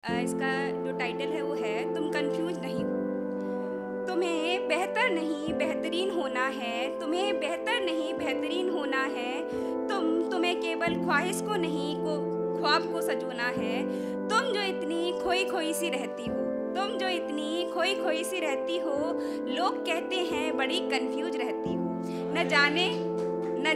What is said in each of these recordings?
इसका जो टाइटल है वो है तुम कंफ्यूज नहीं हो। तुम्हें बेहतर नहीं बेहतरीन होना है, तुम्हें बेहतर नहीं बेहतरीन होना है। तुम्हें केवल ख्वाहिश को नहीं को ख्वाब को सजोना है। तुम जो इतनी खोई खोई सी रहती हो, तुम जो इतनी खोई खोई सी रहती हो, लोग कहते हैं बड़ी कंफ्यूज रहती हो। न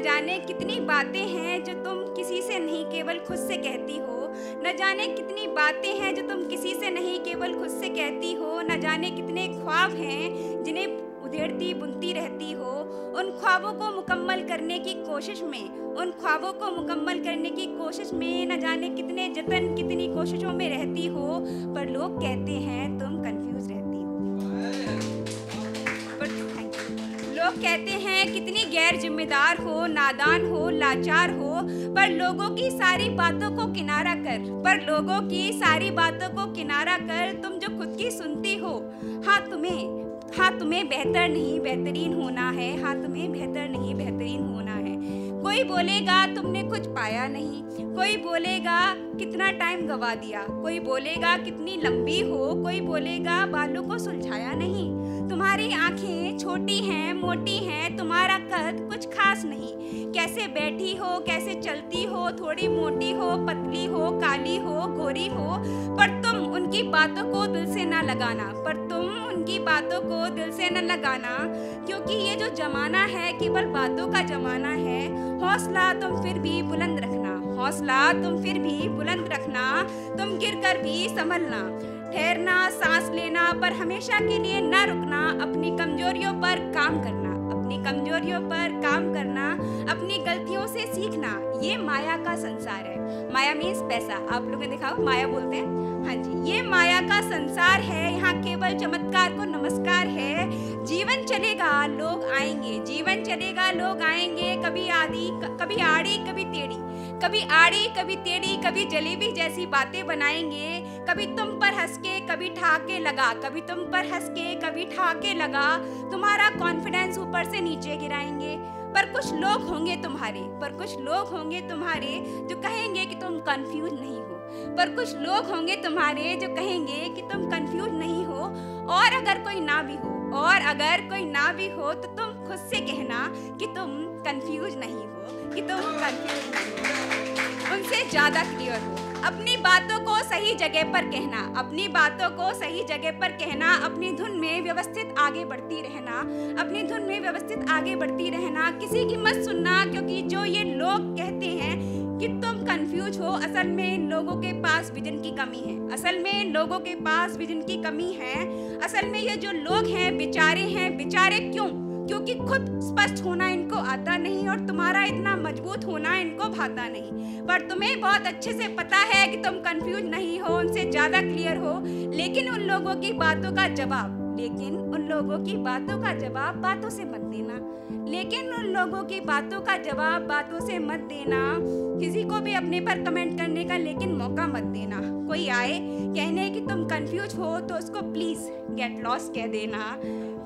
जाने कितनी बातें हैं जो तुम किसी से नहीं केवल खुद से कहती हो। न जाने कितनी बातें हैं जो तुम किसी से नहीं केवल खुद से कहती हो। न जाने कितने ख्वाब हैं जिन्हें उधेड़ती बुनती रहती हो। उन ख्वाबों को मुकम्मल करने की कोशिश में, उन ख्वाबों को मुकम्मल करने की कोशिश में न जाने कितने जतन कितनी कोशिशों में रहती हो। पर लोग कहते हैं तुम कंफ्यूज रहती हो। लोग कहते हैं कितनी गैर जिम्मेदार हो, नादान हो, लाचार हो। पर लोगों की सारी बातों को किनारा कर, पर लोगों की सारी बातों को किनारा कर, तुम जो खुद की सुनती हो। हाँ तुम्हें बेहतर नहीं बेहतरीन होना है। हाँ तुम्हें बेहतर नहीं बेहतरीन होना है। कोई बोलेगा तुमने कुछ पाया नहीं, कोई बोलेगा कितना टाइम गवा दिया, कोई बोलेगा कितनी लंबी हो, कोई बोलेगा बालों को सुलझाया नहीं। तुम्हारी आंखें छोटी हैं मोटी हैं, तुम्हारा कद कुछ खास नहीं। कैसे बैठी हो कैसे चलती हो, थोड़ी मोटी हो पतली हो काली हो गोरी हो। पर तुम उनकी बातों को दिल से ना लगाना, पर तुम उनकी बातों को दिल से न लगाना। क्योंकि ये जो जमाना है केवल बातों का जमाना है। हौसला तुम फिर भी बुलंद रखना, हौसला तुम फिर भी बुलंद रखना। तुम गिर कर भी संभलना, ठहरना सांस लेना, पर हमेशा के लिए न रुकना। अपनी कमजोरियों पर काम करना, अपनी कमजोरियों पर काम करना, अपनी गलतियों से सीखना। ये माया का संसार है। माया मीन्स पैसा। आप लोग दिखाओ माया बोलते हैं। हाँ जी, ये माया का संसार है। यहाँ केवल चमत्कार को नमस्कार है। जीवन चलेगा लोग आएंगे, जीवन चलेगा लोग आएंगे। कभी आड़ी कभी टेढ़ी, कभी आड़ी कभी टेढ़ी, कभी जलेबी जैसी बातें बनाएंगे। कभी तुम पर हंस के कभी ठहाके लगा, कभी तुम पर हंस के कभी ठहाके लगा। तुम्हारा कॉन्फिडेंस ऊपर से नीचे गिराएंगे। पर कुछ लोग होंगे तुम्हारे, पर कुछ लोग होंगे तुम्हारे जो कहेंगे कि तुम कंफ्यूज नहीं हो। पर कुछ लोग होंगे तुम्हारे जो कहेंगे कि तुम कंफ्यूज नहीं हो। और अगर कोई ना भी हो, और अगर कोई ना भी हो, तो तुम खुद से कहना कि तुम कंफ्यूज नहीं हो, कि तुम कंफ्यूज नहीं हो। उनसे ज़्यादा क्लियर हो। अपनी बातों को सही जगह पर कहना, अपनी बातों को सही जगह पर कहना। अपनी धुन में व्यवस्थित आगे बढ़ती रहना, अपनी धुन में व्यवस्थित आगे बढ़ती रहना। किसी की मत सुनना, क्योंकि जो ये लोग कहते हैं कि तुम कंफ्यूज हो, असल में इन लोगों के पास विजन की कमी है। असल में इन लोगों के पास विजन की कमी है। असल में ये जो लोग हैं बेचारे क्यों? क्योंकि खुद स्पष्ट होना इनको आता नहीं और तुम्हारा इतना मजबूत होना इनको भाता नहीं। पर तुम्हें बहुत अच्छे से पता है कि तुम कंफ्यूज नहीं हो, उनसे ज़्यादा क्लियर हो। लेकिन उन लोगों की बातों का जवाब, लेकिन उन लोगों की बातों का जवाब बातों से मत देना। लेकिन उन लोगों की बातों का जवाब बातों से मत देना। किसी को भी अपने पर कमेंट करने का लेकिन मौका मत देना। कोई आए कहने कि तुम कंफ्यूज हो तो उसको प्लीज़ गेट लॉस्ट कह देना।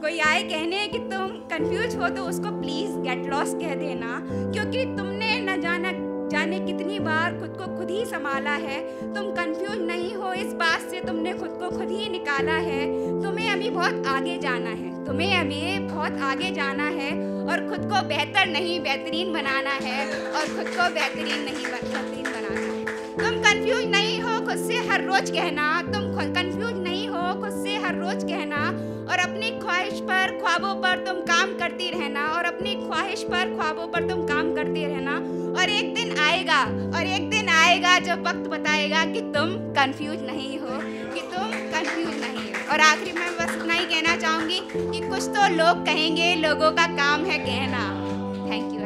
कोई आए कहने कि तुम कंफ्यूज हो तो उसको प्लीज़ गेट लॉस्ट कह देना। क्योंकि तुमने न जाने कितनी बार खुद को खुद ही संभाला है। तुम कंफ्यूज नहीं हो, इस बात से तुमने खुद को खुद ही निकाला है। तुम्हें अभी बहुत आगे जाना है, तुम्हें अभी बहुत आगे जाना है। और खुद को बेहतर नहीं बेहतरीन बनाना है, और खुद को बेहतरीन नहीं बेहतरीन बनाना है। तुम कंफ्यूज नहीं हो खुद से हर रोज कहना, तुम कंफ्यूज नहीं हो खुद से हर रोज कहना। और अपनी ख्वाहिश पर ख्वाबों पर तुम काम करती रहना, और अपनी ख्वाहिश पर ख्वाबों पर तुम काम करते रहना। और एक दिन आएगा जब वक्त बताएगा कि तुम कंफ्यूज नहीं हो, कि तुम कंफ्यूज नहीं हो। और आखिरी में बस इतना ही कहना चाहूँगी कि कुछ तो लोग कहेंगे, लोगों का काम है कहना। Thank you.